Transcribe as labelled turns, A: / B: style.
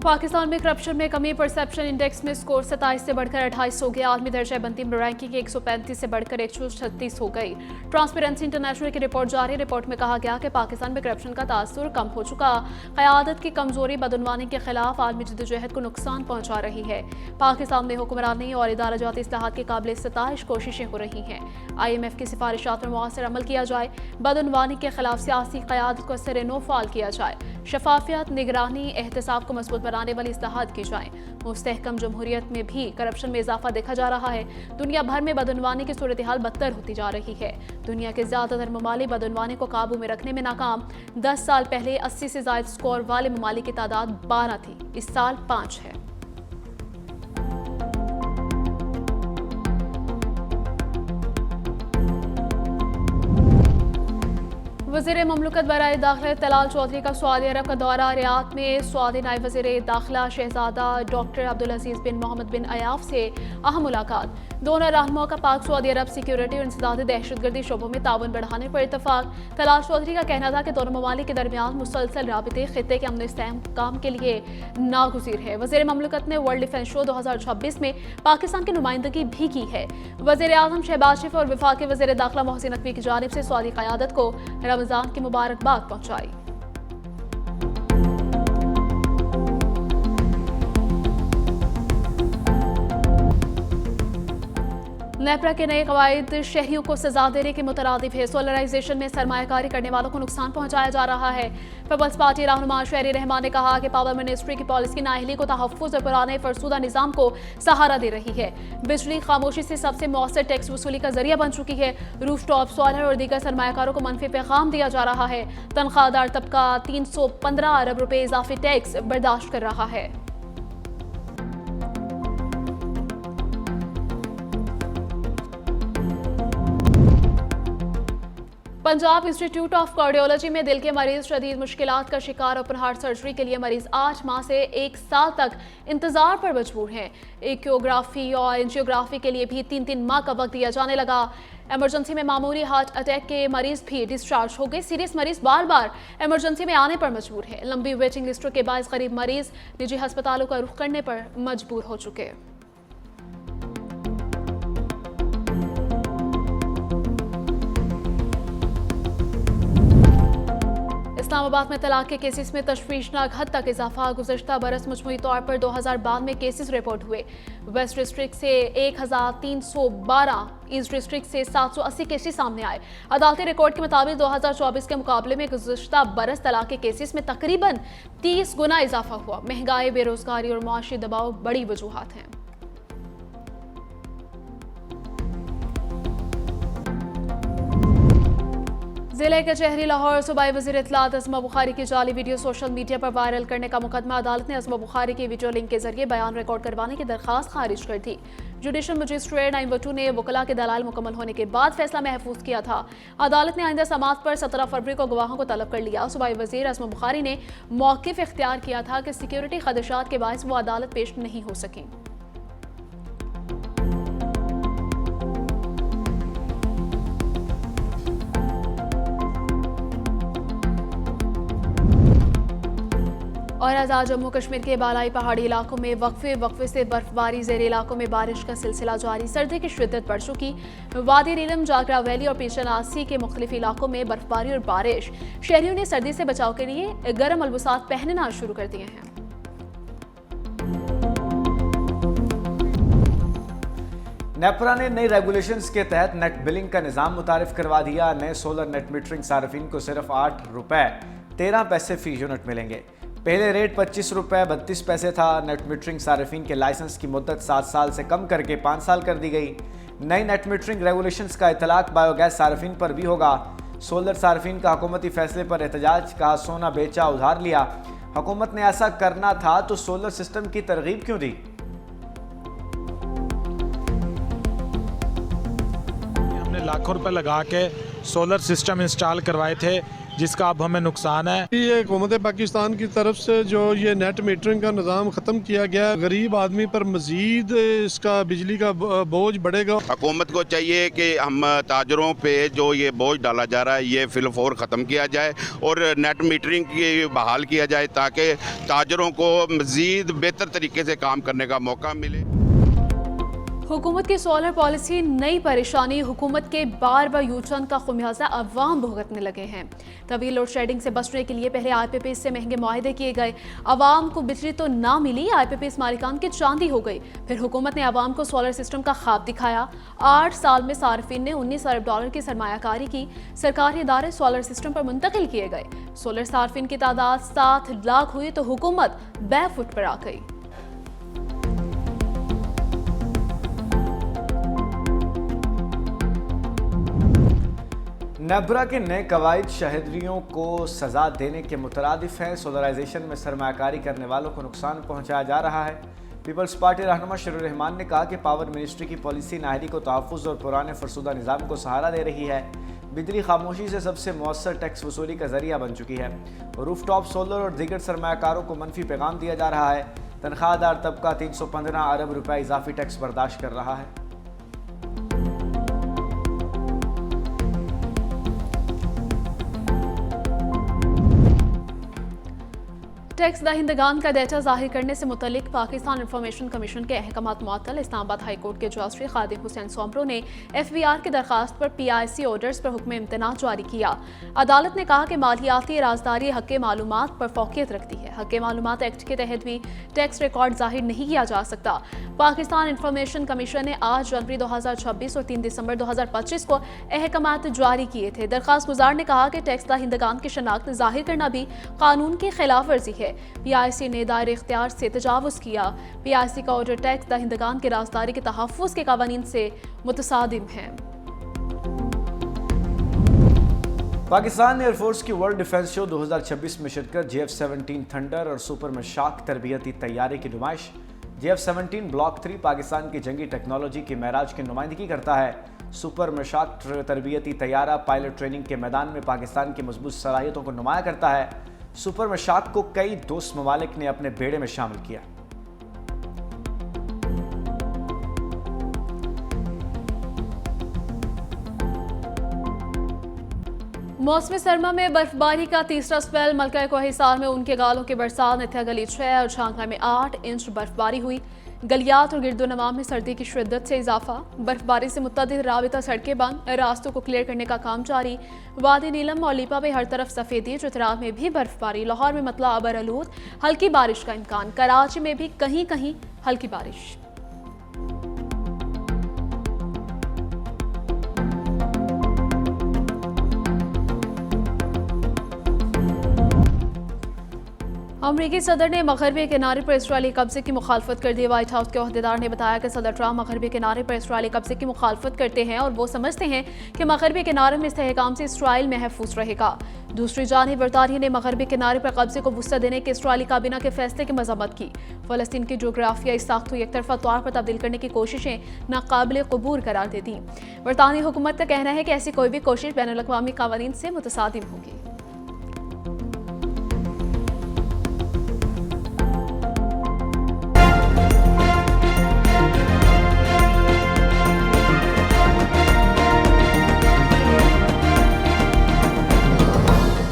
A: पाकिस्तान में करप्शन में कमी। परसेप्शन इंडेक्स में स्कोर 27 से बढ़कर 28 हो गया। आलमी दर्जा बंदी में रैंकिंग 135 से बढ़कर 136 हो गई। ट्रांसपेरेंसी इंटरनेशनल की रिपोर्ट जारी। रिपोर्ट में कहा गया कि पाकिस्तान में करप्शन का तासुर कम हो चुका। क़यादत की कमजोरी बदउनवानी के खिलाफ आलमी जद्दोजहद को नुकसान पहुंचा रही है। पाकिस्तान में हुक्मरानी और इदारा जाती इस्लाहात की काबिल सताइश कोशिशें हो रही हैं। IMF की सिफारिशात पर मौसर अमल किया जाए। बदउनवानी के खिलाफ सियासी क़यादत को असर-ए-नो फाल किया जाए। शफाफियत, निगरानी, एहतसाब को मजबूत बनाने वाली इस्लाहात की जाएं। मुस्तहकम जमहूरियत में भी करप्शन में इजाफा देखा जा रहा है। दुनिया भर में बदउनवानी की सूरत हाल बदतर होती जा रही है। दुनिया के ज्यादातर ममालिक बदउनवानी को काबू में रखने में नाकाम। 10 साल पहले 80 से ज्यादा स्कोर वाले ममालिक की तादाद 12 थी, इस साल 5 है। वज़ीर ममलकत बराए दाखिला तलाल चौधरी का सऊदी अरब का दौरा। रियाद में सऊदी नायब वज़ीर दाखिला शहजादा डॉक्टर अब्दुल अजीज बिन मोहम्मद बिन अयाफ से अहम मुलाकात। दोनों रहनुमाओं का पाक सऊदी अरब सिक्योरिटी और इंसदादी दहशतगर्दी शोबों में ताउन बढ़ाने पर इतफाक। तलाल चौधरी का कहना था कि दोनों ममालिक के दरमियान मुसलसल राबिते खित्ते के अमन इस्तेहकाम के लिए नागुज़ीर है। वज़ीर ममलकत ने वर्ल्ड डिफेंस शो 2026 में पाकिस्तान की नुमाइंदगी भी की है। वज़ीर आज़म शहबाज शरीफ और वफाकी वज़ीर दाखिला मोहसिन नकवी की जानिब से सऊदी क़यादत को रमजान की मुबारकबाद पहुंचाई। नेपरा के नए कवायद शहरियों को सजा देने के मुतरादिफ है। सोलराइजेशन में सरमायाकारी करने वालों को नुकसान पहुंचाया जा रहा है। पीपल्स पार्टी रहनुमा शहरी रहमान ने कहा कि पावर मिनिस्ट्री की पॉलिसी नाअहली को तहफ़्फ़ुज़ और पुराने फरसूदा निज़ाम को सहारा दे रही है। बिजली खामोशी से सबसे मौसर टैक्स वसूली का जरिया बन चुकी है। रूफटॉप, सोलर और दीगर सरमायाकारों को मनफी पैगाम दिया जा रहा है। तनख्वाहदार तबका 315 अरब रुपये इजाफी टैक्स बर्दाश्त कर रहा है। पंजाब इंस्टीट्यूट ऑफ कार्डियोलॉजी में दिल के मरीज शदीद मुश्किलात का शिकार। ओपन हार्ट सर्जरी के लिए मरीज 8 माह से 1 साल तक इंतजार पर मजबूर हैं। इकोग्राफी और एंजियोग्राफी के लिए भी 3-3 माह का वक्त दिया जाने लगा। इमरजेंसी में मामूली हार्ट अटैक के मरीज भी डिस्चार्ज हो गए। सीरियस मरीज बार बार इमरजेंसी में आने पर मजबूर है। लंबी वेटिंग लिस्टों के बायस गरीब मरीज निजी अस्पतालों का रुख करने पर मजबूर हो चुके। इस्लामाबाद में तलाक के केसेस में तशवीशनाक हद तक इजाफा। गुज़श्ता बरस मजमूई तौर पर 2092 केसेस रिपोर्ट हुए। वेस्ट डिस्ट्रिक्ट से 1312, ईस्ट डिस्ट्रिक्ट से 780 केसेस सामने आए। अदालती रिकॉर्ड के मुताबिक 2024 के मुकाबले में गुज़श्ता बरस तलाक के केसेस में तकरीबन 30 गुना इजाफा हुआ। महंगाई, बेरोजगारी और मुआशी दबाव बड़ी वजूहात हैं। जिले के चेहरी लाहौर सूबाई वज़ीर इत्तलात अज़मा बुखारी की जाली वीडियो सोशल मीडिया पर वायरल करने का मुकदमा। अदालत ने अज़मा बुखारी की वीडियो लिंक के जरिए बयान रिकॉर्ड करवाने की दरखास्त खारिज कर दी। जुडिशल मजिस्ट्रेट नईम ने वकला के दलाल मुकम्मल होने के बाद फैसला महफूज किया था। अदालत ने आइंदा समाअत पर 17 फरवरी को गवाहों को तलब कर लिया। सूबाई वज़ीर अज़मा बुखारी ने मौक़िफ़ इख्तियार किया था कि सिक्योरिटी खदशात के बायस वो अदालत पेश नहीं हो सकें। और आज़ाद जम्मू कश्मीर के बालाई पहाड़ी इलाकों में वक्फे से बर्फबारी। ज़ेर इलाकों में बारिश का सिलसिला जारी। सर्दी की शिद्दत बढ़ चुकी। वादी नीलम, जागरा वैली और पीरचनासी के मुख्तलिफ इलाकों में बर्फबारी और बारिश। शहरियों ने सर्दी से बचाव के लिए गर्म अलबुसात पहनना शुरू कर दिए हैं।
B: नेपरा ने नई रेगुलेशंस के तहत नेट बिलिंग का निज़ाम मुतारिफ करवा दिया। नए सोलर नेट मीटरिंग सार्फिन को सिर्फ 8 रुपये 13 पैसे फी यूनिट मिलेंगे। पहले रेट 25 रुपये 32 पैसे था। नेट मीटरिंग सार्फिन के लाइसेंस की मुद्दत 7 साल से कम करके 5 साल कर दी गई। नई नेट मीटरिंग रेगुलेशंस का इतलाक बायोगैस सार्फिन पर भी होगा। सोलर सार्फिन का हुकूमती फैसले पर एहतजाज। कहा सोना बेचा उधार लिया। हुकूमत ने ऐसा करना था तो सोलर सिस्टम की तरगीब क्यों दी।
C: हमने लाखों रुपए लगा के सोलर सिस्टम इंस्टॉल करवाए थे। जिसका अब हमें नुकसान है।
D: ये हुकूमत पाकिस्तान की तरफ से जो ये नेट मीटरिंग का निज़ाम ख़त्म किया गया, गरीब आदमी पर मज़ीद इसका बिजली का बोझ बढ़ेगा।
E: हुकूमत को चाहिए कि हम ताजरों पे जो ये बोझ डाला जा रहा है ये फिलफौर ख़त्म किया जाए और नेट मीटरिंग की बहाल किया जाए ताकि ताजरों को मज़ीद बेहतर तरीके से काम करने का मौका मिले।
A: हुकूमत की सोलर पॉलिसी नई परेशानी। हुकूमत के बार बार यूटर्न का खुमियाजा अवाम भुगतने लगे हैं। तभी लोड शेडिंग से बचने के लिए पहले IPPs से महंगे मुआहदे किए गए, अवाम को बिजली तो ना मिली, IPPs मालिकान की चांदी हो गई। फिर हुकूमत ने अवाम को सोलर सिस्टम का ख्वाब दिखाया। 8 साल में सार्फिन ने 19 अरब डॉलर की सरमायाकारी की। सरकारी इदारे सोलर सिस्टम पर मुंतकिल किए गए। सोलर सार्फिन की तादाद 7 लाख हुई तो हुकूमत बैकफुट पर आ गई।
B: नेब्रा के नए कवायद शहरियों को सजा देने के मुतरादिफ हैं। सोलराइजेशन में सरमायाकारी करने वालों को नुकसान पहुंचाया जा रहा है। पीपल्स पार्टी रहनुमा शरीर रहमान ने कहा कि पावर मिनिस्ट्री की पॉलिसी नाहरी को तहफ़्फ़ुज़ और पुराने फरसुदा निज़ाम को सहारा दे रही है। बिजली खामोशी से सबसे मौसर टैक्स वसूली का जरिया बन चुकी है। रूफटॉप सोलर और दीगर सरमायाकारों को मनफी पैगाम दिया जा रहा है। तनख्वाहदार तबका 315 अरब रुपये इजाफी टैक्स बर्दाश्त कर रहा है।
A: टैक्स दहिंदगान का डेटा जाहिर करने से मुतल्लिक पाकिस्तान इंफॉर्मेशन कमीशन के अहकामात मुअत्तल। इस्लामाबाद हाई कोर्ट के जस्टिस खादिम हुसैन सोमरो ने FBR की दरखास्त पर PIC ऑर्डर्स पर हुक्म इम्तना जारी किया। अदालत ने कहा कि मालियाती राजदारी हक़ मालूमात पर फौकियत रखती है। हक़ मालूमात एक्ट के तहत भी टैक्स रिकॉर्ड जाहिर नहीं किया जा सकता। पाकिस्तान इंफॉर्मेशन कमीशन ने 8 जनवरी 2026 और 3 दिसंबर 2025 को अहकामात जारी किए थे। दरखास्त गुजार ने कहा कि टैक्स दहिंदगान की शनाख्त जाहिर करना भी कानून की खिलाफ वर्जी है। PIC ने दायरे इख्तियार से तजावुज़ किया। PIC का ऑर्डर टैक्स दहिंदगान की राजदारी के तहफ़्फ़ुज़ के कानून से मुतसादिम है।
B: पाकिस्तान एयरफोर्स की वर्ल्ड डिफेंस शो 2026 में शिरकत। JF-17 थंडर और सुपर मशाक तरबियती तैयारी की नुमाइश। JF-17 ब्लॉक 3 पाकिस्तान की जंगी टेक्नोलॉजी की महराज की नुमाइंदगी करता है। सुपर मशाक तरबियती तैयारा पायलट ट्रेनिंग के मैदान में पाकिस्तान की मजबूत सलाहियतों को नुमाया करता है। सुपर मशाक को कई दोस्त ममालिक ने अपने बेड़े में शामिल किया।
A: मौसम सरमा में बर्फबारी का तीसरा स्पेल। मलका कोहिसार में उनके गालों की बरसात। नित्या गली 6 और झांकड़ा में 8 इंच बर्फबारी हुई। गलियात और गिरदोनवा में सर्दी की शिद्दत से इजाफा। बर्फबारी से मुत्तदिल राबिता सड़कें बंद, रास्तों को क्लियर करने का काम जारी। वादी नीलम और लीपा में हर तरफ सफेदी। चित्राल में भी बर्फबारी। लाहौर में मतला अबर आलूद, हल्की बारिश का इम्कान। कराची में भी कहीं कहीं हल्की बारिश। अमरीकी सदर ने मगरबी किनारे पर इसराइली कब्जे की मुखालफत कर दी। व्हाइट हाउस के ओहदेदार ने बताया कि सदर ट्रंप मगरबी किनारे पर इसराइली कब्जे की मुखालफत करते हैं और वो समझते हैं कि मगरबी किनारे में इस्तेहकाम से इसराइल महफूज रहेगा। दूसरी जानिब बरतानिया ने मगरबी किनारे पर कब्जे को वुसअत देने के इसराइली काबीना के फैसले की मजम्मत की। फलस्तीन की जोग्राफियाई साख्त को एकतरफा तौर पर तब्दील करने की कोशिशें नाकाबिल कबूल करार देती। बरतानी हुकूमत का कहना है कि ऐसी कोई भी कोशिश बैनुल अक़वामी कानून से मुतसादिम होगी।